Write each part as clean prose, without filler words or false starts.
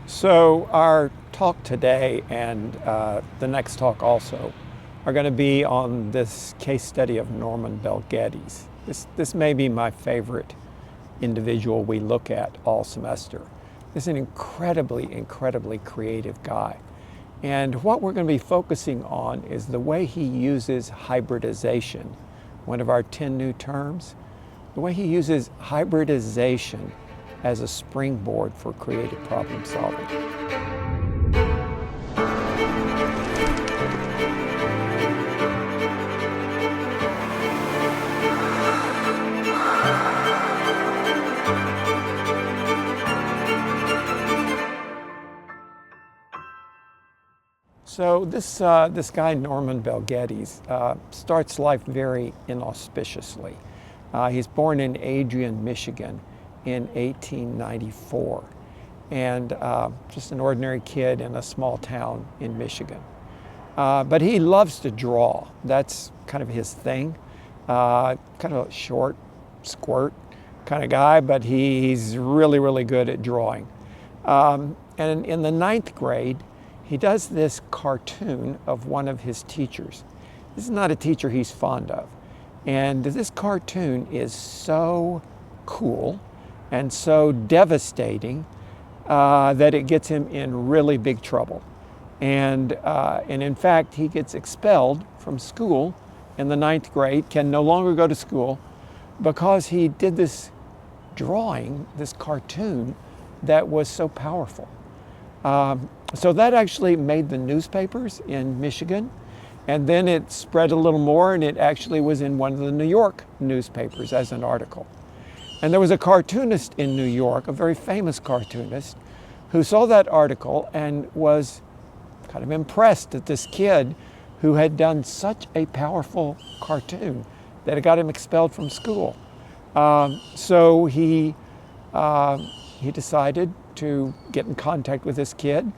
So our talk today and the next talk also are going to be on this case study of Norman Bel Geddes. This may be my favorite individual we look at all semester. This is an incredibly creative guy. And what we're going to be focusing on is the way he uses hybridization, one of our 10 new terms, the way he uses hybridization as a springboard for creative problem solving. So this guy, Norman Bel Geddes, starts life very inauspiciously. He's born in Adrian, Michigan in 1894, and just an ordinary kid in a small town in Michigan. But he loves to draw. That's kind of his thing. Kind of a short, squirt kind of guy, but he's really good at drawing. And in the 9th grade, he does this cartoon of one of his teachers. This is not a teacher he's fond of. And this cartoon is so cool and so devastating that it gets him in really big trouble. And in fact, he gets expelled from school in the 9th grade, can no longer go to school because he did this drawing, this cartoon that was so powerful. So that actually made the newspapers in Michigan, and then it spread a little more, and it actually was in one of the New York newspapers as an article. And there was a cartoonist in New York, a very famous cartoonist, who saw that article and was kind of impressed at this kid who had done such a powerful cartoon that it got him expelled from school. So he decided to get in contact with this kid.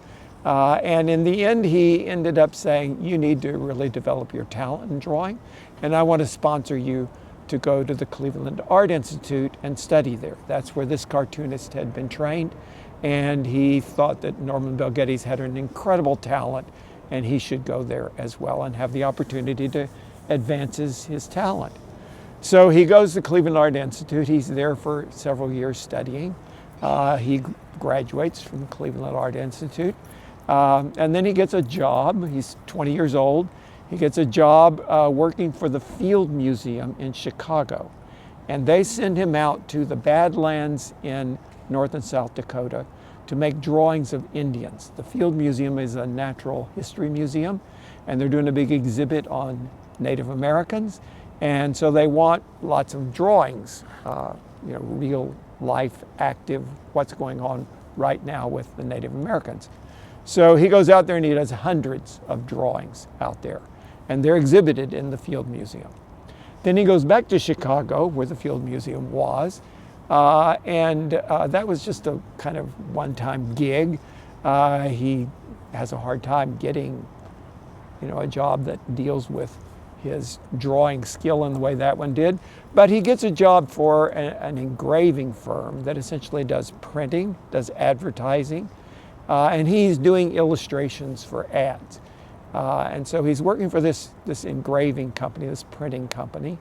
And in the end, he ended up saying, you need to really develop your talent in drawing, and I want to sponsor you to go to the Cleveland Art Institute and study there. That's where this cartoonist had been trained, and he thought that Norman Bel Geddes had an incredible talent, and he should go there as well and have the opportunity to advance his talent. So he goes to Cleveland Art Institute. He's there for several years studying. He graduates from Cleveland Art Institute. And then he gets a job. He's 20 years old. He gets a job working for the Field Museum in Chicago. And they send him out to the Badlands in North and South Dakota to make drawings of Indians. The Field Museum is a natural history museum, and they're doing a big exhibit on Native Americans. And so they want lots of drawings, real life, active, what's going on right now with the Native Americans. So he goes out there and he does hundreds of drawings out there, and they're exhibited in the Field Museum. Then he goes back to Chicago, where the Field Museum was, and that was just a kind of one-time gig. He has a hard time getting, a job that deals with his drawing skill in the way that one did, but he gets a job for an engraving firm that essentially does printing, does advertising, and he's doing illustrations for ads. And so he's working for this engraving company, this printing company,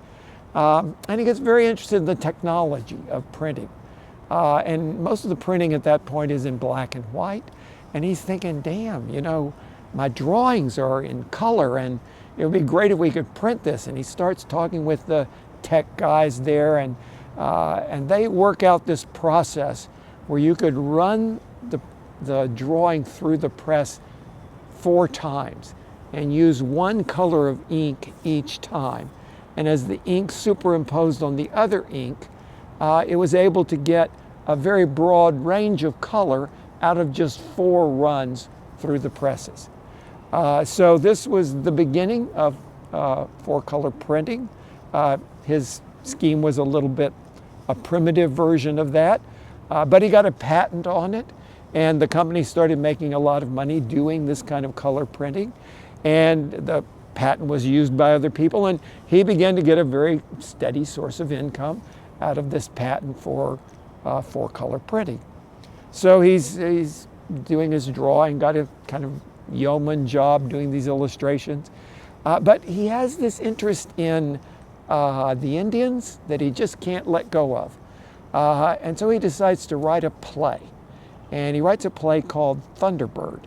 and he gets very interested in the technology of printing. And most of the printing at that point is in black and white, and he's thinking, damn, my drawings are in color, and it would be great if we could print this. And he starts talking with the tech guys there, and they work out this process where you could run the drawing through the press 4 times and use one color of ink each time. And as the ink superimposed on the other ink, it was able to get a very broad range of color out of just 4 runs through the presses. So this was the beginning of 4-color printing. His scheme was a little bit a primitive version of that, but he got a patent on it, and the company started making a lot of money doing this kind of color printing, and the patent was used by other people, and he began to get a very steady source of income out of this patent for color printing. So he's doing his drawing, got a kind of yeoman job doing these illustrations. But he has this interest in the Indians that he just can't let go of. And so he decides to write a play. And he writes a play called Thunderbird.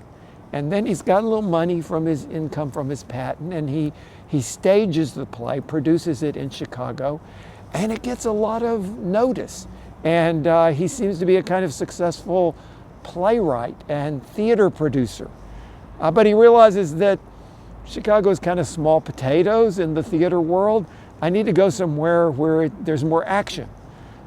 And then he's got a little money from his income from his patent, and he stages the play, produces it in Chicago, and it gets a lot of notice. And he seems to be a kind of successful playwright and theater producer. But he realizes that Chicago is kind of small potatoes in the theater world. I need to go somewhere where there's more action.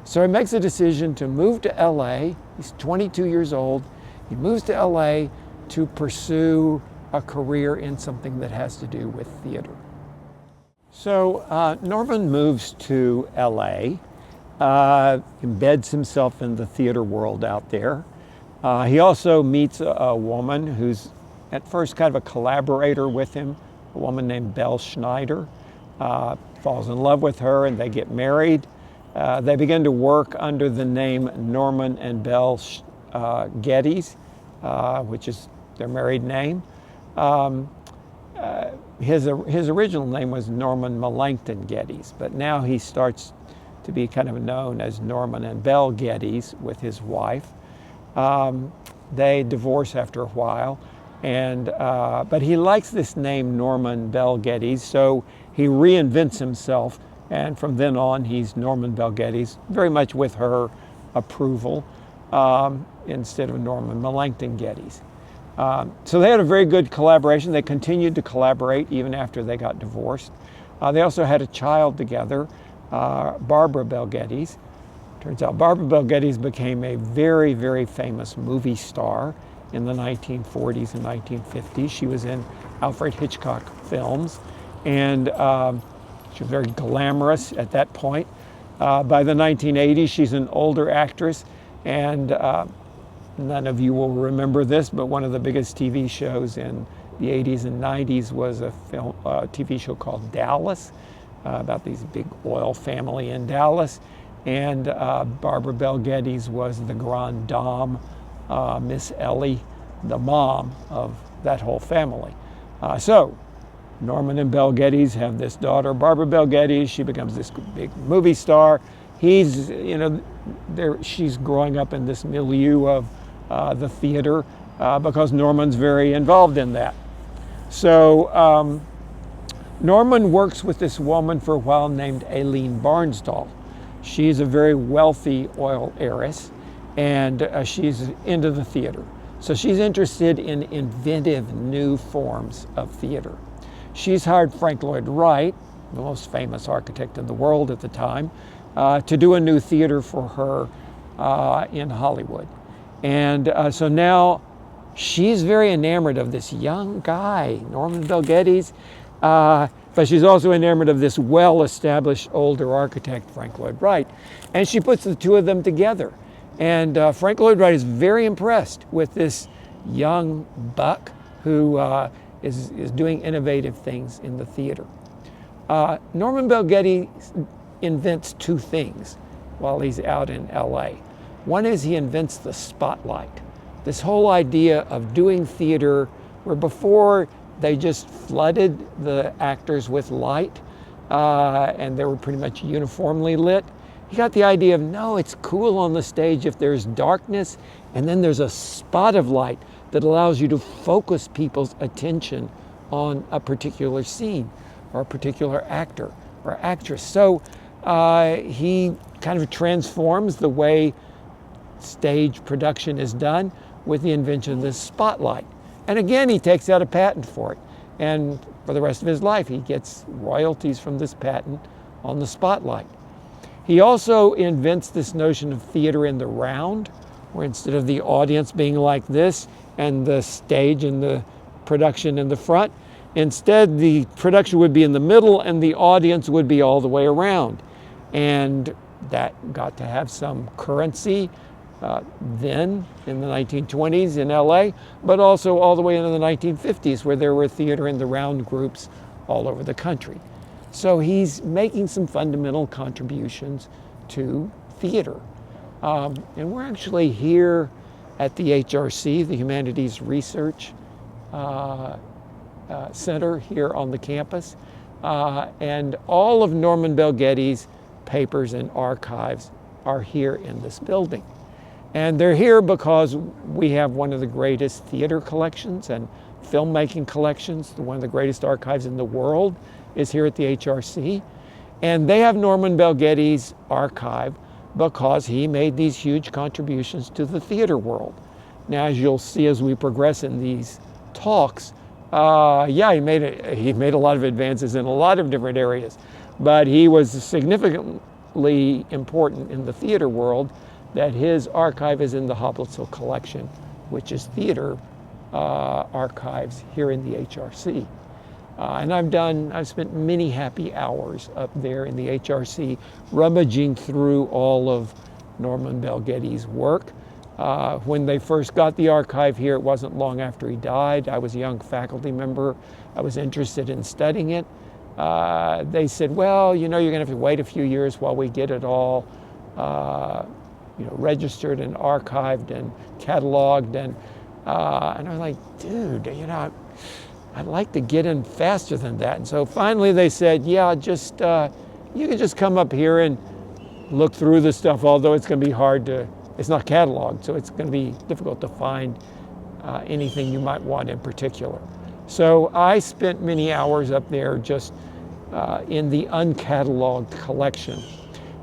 So he makes a decision to move to LA. He's 22 years old. He moves to LA to pursue a career in something that has to do with theater. So Norman moves to LA, embeds himself in the theater world out there. He also meets a woman who's at first kind of a collaborator with him, a woman named Belle Schneider. Falls in love with her and they get married. They begin to work under the name Norman and Belle Geddes, which is their married name. His original name was Norman Melanchthon Geddes, but now he starts to be kind of known as Norman and Belle Geddes with his wife. They divorce after a while, but he likes this name Norman Belle Geddes, so he reinvents himself, and from then on he's Norman Belle Geddes, very much with her approval, instead of Norman Melanchthon Geddes. So they had a very good collaboration. They continued to collaborate even after they got divorced. They also had a child together, Barbara Belle Geddes. Turns out Barbara Belle Geddes became a very, very famous movie star in the 1940s and 1950s. She was in Alfred Hitchcock films, and she was very glamorous at that point. By the 1980s, she's an older actress, and none of you will remember this, but one of the biggest TV shows in the 80s and 90s was a TV show called Dallas, about these big oil family in Dallas. And Barbara Belle Geddes was the grande dame, Miss Ellie, the mom of that whole family. So Norman and Belle Geddes have this daughter, Barbara Belle Geddes. She becomes this big movie star. He's, she's growing up in this milieu of the theater because Norman's very involved in that. So Norman works with this woman for a while named Aileen Barnsdall. She's a very wealthy oil heiress, and she's into the theater. So she's interested in inventive new forms of theater. She's hired Frank Lloyd Wright, the most famous architect in the world at the time, to do a new theater for her in Hollywood. And so now she's very enamored of this young guy, Norman Belle Geddes, but she's also enamored of this well-established older architect, Frank Lloyd Wright. And she puts the two of them together. And Frank Lloyd Wright is very impressed with this young buck who is doing innovative things in the theater. Norman Belle Geddes invents two things while he's out in LA. One is he invents the spotlight, this whole idea of doing theater where before they just flooded the actors with light and they were pretty much uniformly lit. He got the idea of, no, it's cool on the stage if there's darkness and then there's a spot of light that allows you to focus people's attention on a particular scene or a particular actor or actress. So he kind of transforms the way stage production is done with the invention of this spotlight. And again, he takes out a patent for it. And for the rest of his life, he gets royalties from this patent on the spotlight. He also invents this notion of theater in the round, where instead of the audience being like this and the stage and the production in the front, instead the production would be in the middle and the audience would be all the way around. And that got to have some currency then in the 1920s in LA, but also all the way into the 1950s where there were theater in the round groups all over the country. So he's making some fundamental contributions to theater. And we're actually here at the HRC, the Humanities Research Center here on the campus. And all of Norman Bel Geddes' papers and archives are here in this building. And they're here because we have one of the greatest theater collections and filmmaking collections. One of the greatest archives in the world is here at the HRC. And they have Norman Bel Geddes' archive because he made these huge contributions to the theater world. Now, as you'll see as we progress in these talks, he made a lot of advances in a lot of different areas, but he was significantly important in the theater world that his archive is in the Hoblitzell collection, which is theater archives here in the HRC. And I've spent many happy hours up there in the HRC rummaging through all of Norman Bel Geddes' work. When they first got the archive here, it wasn't long after he died. I was a young faculty member. I was interested in studying it. They said, well, you're going to have to wait a few years while we get it all registered and archived and cataloged. And I was like, dude, I'd like to get in faster than that. And so finally they said, yeah, just you can just come up here and look through the stuff, although it's going to be hard to, it's not cataloged, so it's going to be difficult to find anything you might want in particular. So I spent many hours up there just in the uncatalogued collection.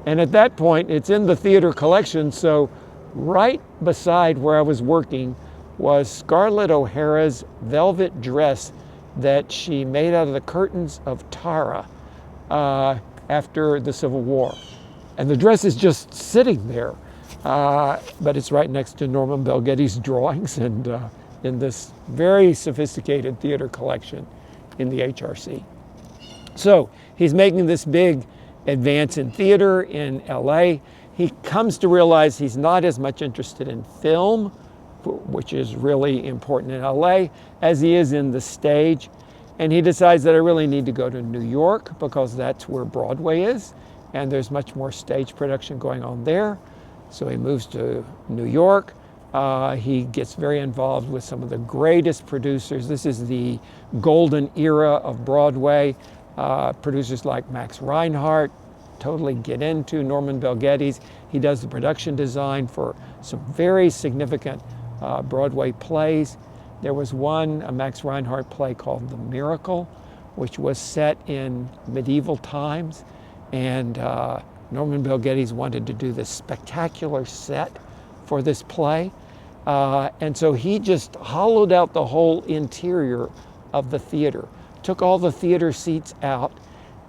And at that point, it's in the theater collection, so right beside where I was working was Scarlett O'Hara's velvet dress that she made out of the curtains of Tara after the Civil War. And the dress is just sitting there, but it's right next to Norman Bel Geddes' drawings and in this very sophisticated theater collection in the HRC. So he's making this big advance in theater in LA. He comes to realize he's not as much interested in film, which is really important in LA, as he is in the stage. And he decides that I really need to go to New York because that's where Broadway is, and there's much more stage production going on there. So he moves to New York. He gets very involved with some of the greatest producers. This is the golden era of Broadway. Producers like Max Reinhardt totally get into Norman Bel Geddes. He does the production design for some very significant Broadway plays. There was one, a Max Reinhardt play called The Miracle, which was set in medieval times. And Norman Bel Geddes wanted to do this spectacular set for this play. And so he just hollowed out the whole interior of the theater, took all the theater seats out,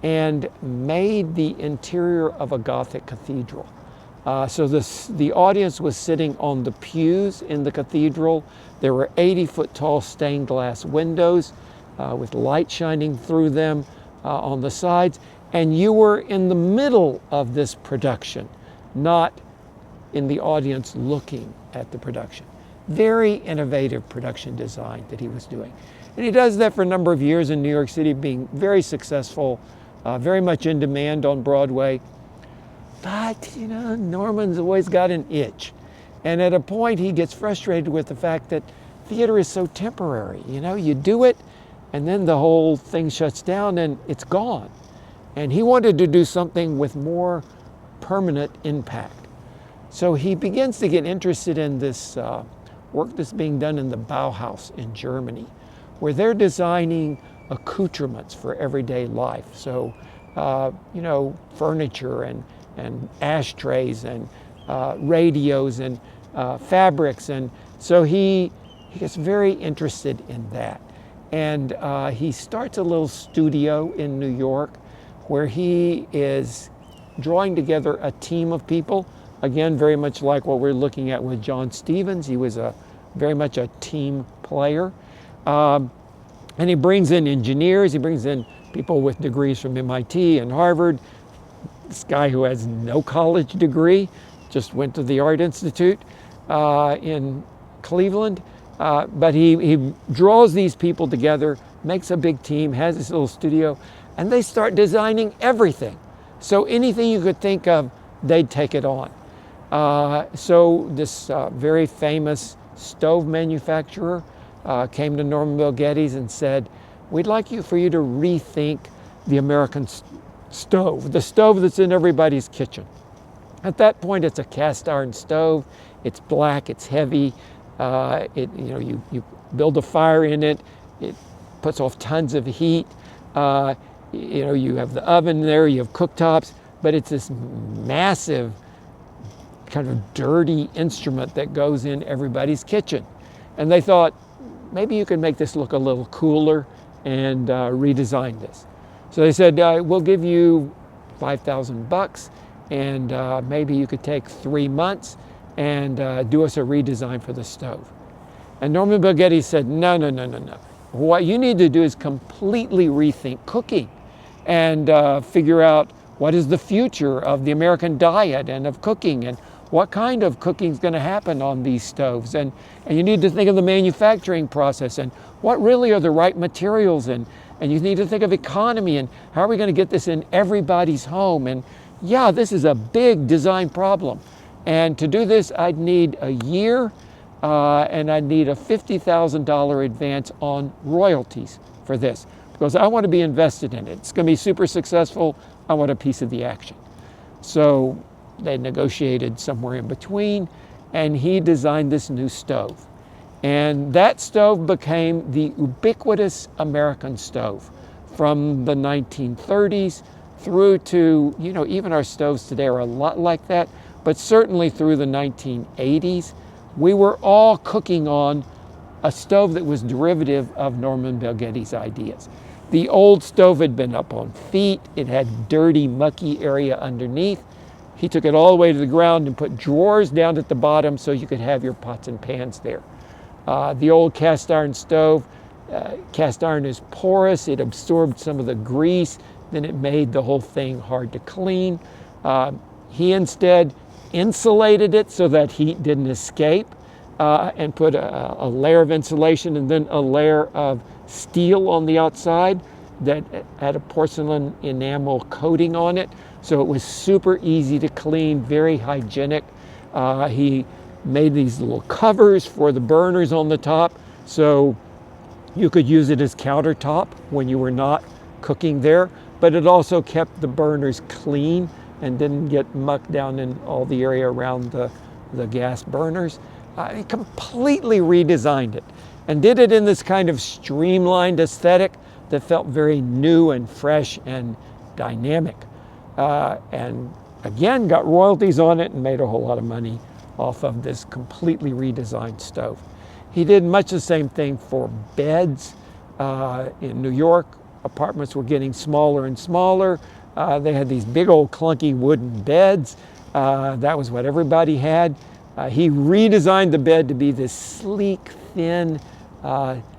and made the interior of a Gothic cathedral. So the audience was sitting on the pews in the cathedral. There were 80-foot tall stained glass windows with light shining through them on the sides. And you were in the middle of this production, not in the audience looking at the production. Very innovative production design that he was doing. And he does that for a number of years in New York City, being very successful, very much in demand on Broadway. But, Norman's always got an itch. And at a point, he gets frustrated with the fact that theater is so temporary. You do it, and then the whole thing shuts down, and it's gone. And he wanted to do something with more permanent impact. So he begins to get interested in this work that's being done in the Bauhaus in Germany, where they're designing accoutrements for everyday life. So, furniture and ashtrays and radios and fabrics. And so he gets very interested in that. And he starts a little studio in New York where he is drawing together a team of people. Again, very much like what we're looking at with John Stevens. He was very much a team player. And he brings in engineers, he brings in people with degrees from M.I.T. and Harvard. This guy who has no college degree, just went to the Art Institute in Cleveland. But he draws these people together, makes a big team, has this little studio, and they start designing everything. So anything you could think of, they'd take it on. So this very famous stove manufacturer came to Norman Bel Geddes and said, we'd like for you to rethink the American stove, the stove that's in everybody's kitchen. At that point, it's a cast iron stove. It's black, it's heavy. You build a fire in it. It puts off tons of heat. You have the oven there, you have cooktops, but it's this massive kind of dirty instrument that goes in everybody's kitchen. And they thought, maybe you could make this look a little cooler and redesign this. So they said, we'll give you $5,000 and maybe you could take 3 months and do us a redesign for the stove. And Norman Bel Geddes said, no. What you need to do is completely rethink cooking and figure out what is the future of the American diet and of cooking and what kind of cooking is going to happen on these stoves. And you need to think of the manufacturing process and what really are the right materials. And you need to think of economy and how are we going to get this in everybody's home. And yeah, this is a big design problem. And to do this, I'd need a year and I'd need a $50,000 advance on royalties for this because I want to be invested in it. It's going to be super successful. I want a piece of the action. So they negotiated somewhere in between, and he designed this new stove. And that stove became the ubiquitous American stove from the 1930s through to, even our stoves today are a lot like that, but certainly through the 1980s, we were all cooking on a stove that was derivative of Norman Bel Geddes' ideas. The old stove had been up on feet. It had dirty, mucky area underneath. He took it all the way to the ground and put drawers down at the bottom so you could have your pots and pans there. The old cast iron stove, cast iron is porous. It absorbed some of the grease. Then it made the whole thing hard to clean. He instead insulated it so that heat didn't escape and put a layer of insulation and then a layer of steel on the outside that had a porcelain enamel coating on it. So it was super easy to clean, very hygienic. He made these little covers for the burners on the top so you could use it as countertop when you were not cooking there, but it also kept the burners clean and didn't get mucked down in all the area around the gas burners. He completely redesigned it and did it in this kind of streamlined aesthetic that felt very new and fresh and dynamic. And again, got royalties on it and made a whole lot of money off of this completely redesigned stove. He did much the same thing for beds. In New York, apartments were getting smaller and smaller. They had these big old clunky wooden beds. That was what everybody had. He redesigned the bed to be this sleek, thin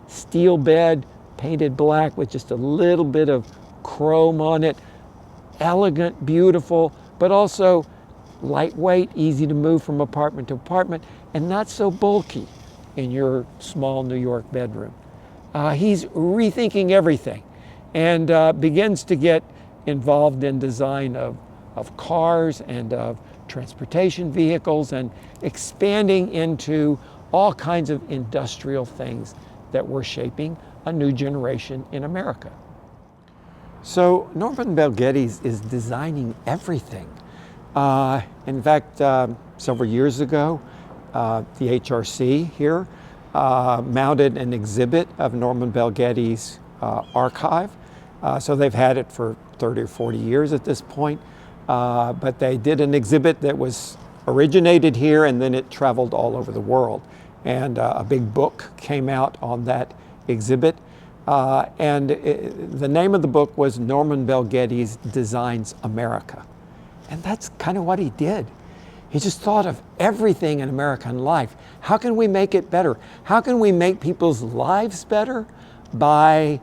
steel bed, painted black with just a little bit of chrome on it. Elegant, beautiful, but also lightweight, easy to move from apartment to apartment, and not so bulky in your small New York bedroom. He's rethinking everything and begins to get involved in design of cars and of transportation vehicles and expanding into all kinds of industrial things that were shaping a new generation in America. So Norman Bel Geddes is designing everything. In fact, several years ago, the HRC here mounted an exhibit of Norman Bel Geddes' archive. So they've had it for 30 or 40 years at this point. But they did an exhibit that was originated here and then it traveled all over the world. And a big book came out on that exhibit. The name of the book was Norman Bel Geddes Designs America. And that's kind of what he did. He just thought of everything in American life. How can we make it better? How can we make people's lives better by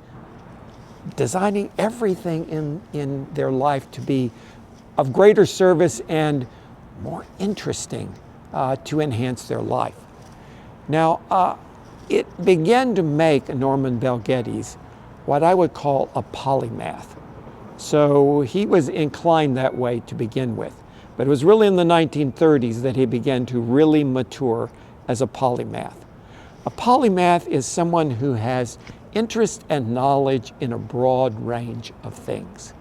designing everything in their life to be of greater service and more interesting to enhance their life? Now, it began to make Norman Bel Geddes what I would call a polymath. So he was inclined that way to begin with. But it was really in the 1930s that he began to really mature as a polymath. A polymath is someone who has interest and knowledge in a broad range of things.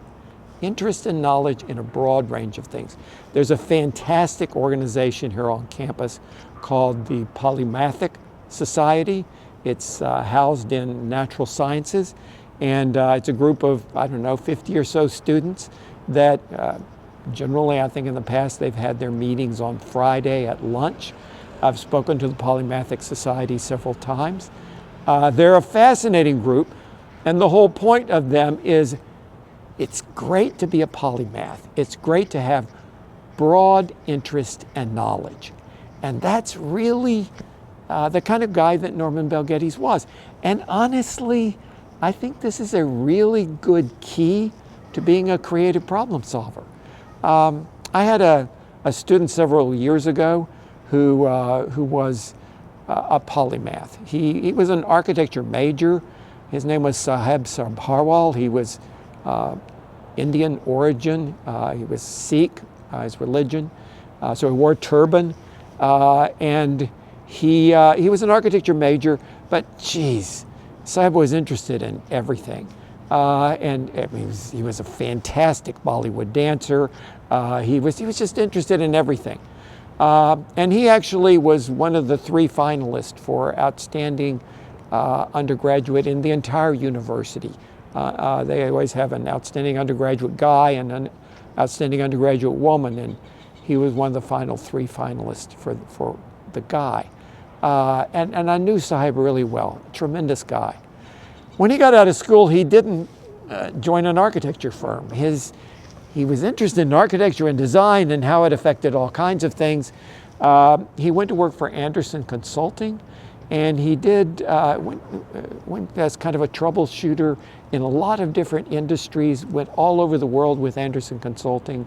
Interest and knowledge in a broad range of things. There's a fantastic organization here on campus called the Polymathic Society. It's housed in natural sciences, and it's a group of, 50 or so students that generally, I think in the past, they've had their meetings on Friday at lunch. I've spoken to the Polymathic Society several times. They're a fascinating group, and the whole point of them is it's great to be a polymath. It's great to have broad interest and knowledge. And that's really the kind of guy that Norman Bel Geddes was. And honestly, I think this is a really good key to being a creative problem solver. I had a student several years ago who was a polymath. He was an architecture major. His name was Saheb Sarbarwal. He was Indian origin. He was Sikh, his religion. So he wore a turban. And he was an architecture major, but geez, Saheb was interested in everything. And I mean, he was a fantastic Bollywood dancer. He was just interested in everything. And he actually was one of the 3 finalists for outstanding undergraduate in the entire university. They always have an outstanding undergraduate guy and an outstanding undergraduate woman, and he was one of the final 3 finalists for the guy. And I knew Saheb really well, tremendous guy. When he got out of school, he didn't join an architecture firm. He was interested in architecture and design and how it affected all kinds of things. He went to work for Anderson Consulting, and he went as kind of a troubleshooter in a lot of different industries, went all over the world with Anderson Consulting,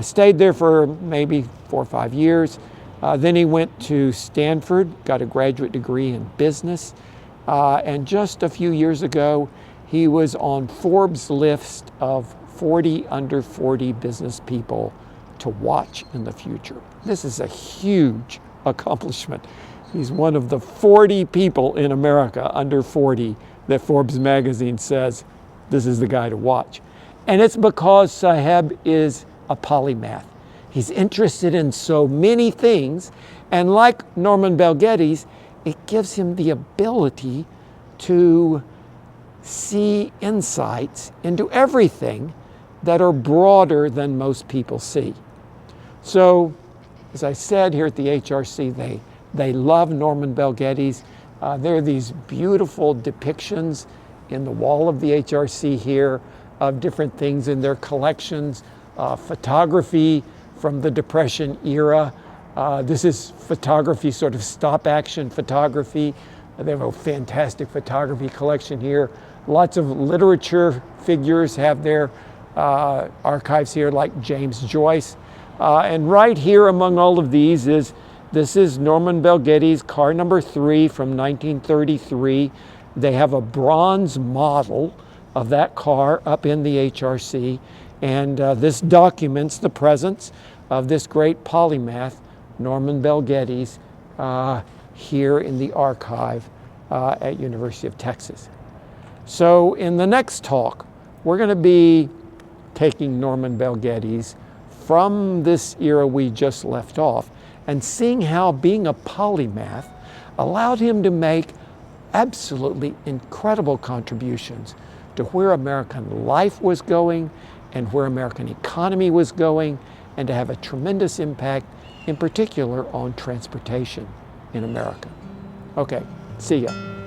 stayed there for maybe 4 or 5 years. Then he went to Stanford, got a graduate degree in business, and just a few years ago, he was on Forbes' list of 40 under 40 business people to watch in the future. This is a huge accomplishment. He's one of the 40 people in America under 40 that Forbes magazine says this is the guy to watch. And it's because Saheb is a polymath. He's interested in so many things, and like Norman Bel Geddes, it gives him the ability to see insights into everything that are broader than most people see. So, as I said, here at the HRC, they love Norman Bel Geddes. There are these beautiful depictions in the wall of the HRC here of different things in their collections, photography from the Depression era. This is photography, sort of stop action photography. They have a fantastic photography collection here. Lots of literature figures have their archives here, like James Joyce. And right here among all of these this is Norman Bel Geddes' car number 3 from 1933. They have a bronze model of that car up in the HRC, and this documents the presence of this great polymath, Norman Bel Geddes, here in the archive at University of Texas. So in the next talk, we're going to be taking Norman Bel Geddes from this era we just left off and seeing how being a polymath allowed him to make absolutely incredible contributions to where American life was going and where American economy was going, and to have a tremendous impact, in particular, on transportation in America. Okay, see ya.